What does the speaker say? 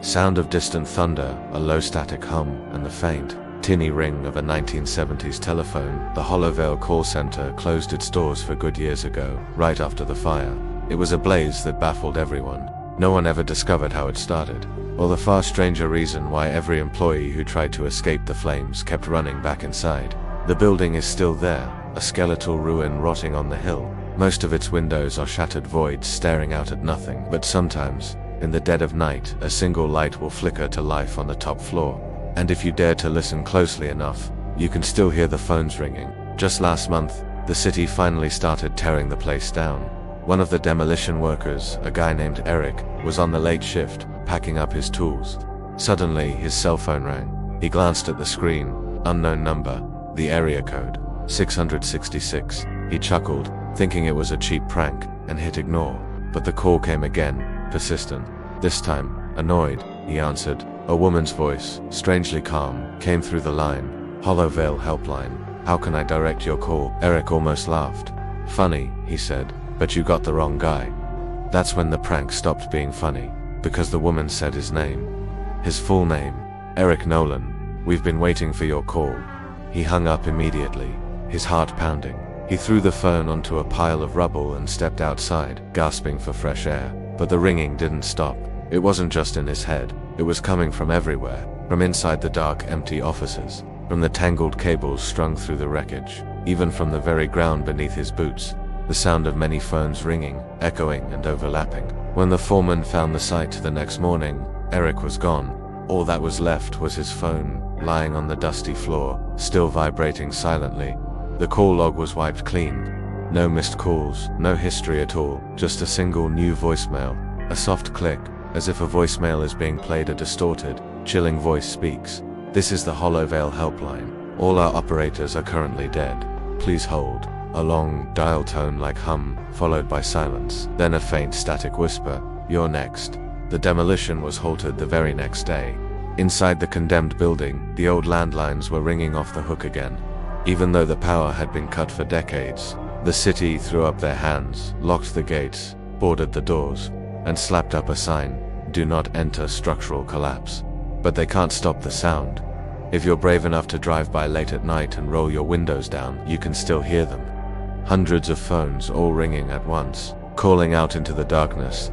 Sound of distant thunder, a low static hum, and the faint, tinny ring of a 1970s telephone. The Hollow Vale call center closed its doors for good years ago, right after the fire. It was a blaze that baffled everyone. No one ever discovered how it started, or the far stranger reason why every employee who tried to escape the flames kept running back inside. The building is still there, a skeletal ruin rotting on the hill. Most of its windows are shattered voids staring out at nothing, but sometimes, in the dead of night, a single light will flicker to life on the top floor. And if you dare to listen closely enough, you can still hear the phones ringing. Just last month, the city finally started tearing the place down. One of the demolition workers, a guy named Eric, was on the late shift, packing up his tools. Suddenly, his cell phone rang. He glanced at the screen. Unknown number, the area code, 666. He chuckled, thinking it was a cheap prank, and hit ignore. But the call came again, persistent. This time, annoyed, he answered. A woman's voice, strangely calm, came through the line. Hollow Vale Help Line. How can I direct your call? Eric almost laughed. Funny, he said, but you got the wrong guy. That's when the prank stopped being funny, because the woman said his name. His full name, Eric Nolan. We've been waiting for your call. He hung up immediately, his heart pounding. He threw the phone onto a pile of rubble and stepped outside, gasping for fresh air. But the ringing didn't stop. It wasn't just in his head. It was coming from everywhere, from inside the dark, empty offices, from the tangled cables strung through the wreckage, even from the very ground beneath his boots. The sound of many phones ringing, echoing and overlapping. When the foreman found the site the next morning, Eric was gone. All that was left was his phone, lying on the dusty floor, still vibrating silently. The call log was wiped clean. No missed calls, no history at all, just a single new voicemail. A soft click, as if a voicemail is being played. A distorted, chilling voice speaks. This is the Hollow Vale Help Line. All our operators are currently dead. Please hold. A long, dial tone like hum, followed by silence. Then a faint static whisper. You're next. The demolition was halted the very next day. Inside the condemned building, the old landlines were ringing off the hook again. Even though the power had been cut for decades, the city threw up their hands, locked the gates, boarded the doors, and slapped up a sign, "Do not enter structural collapse." But they can't stop the sound. If you're brave enough to drive by late at night and roll your windows down, you can still hear them. Hundreds of phones all ringing at once, calling out into the darkness.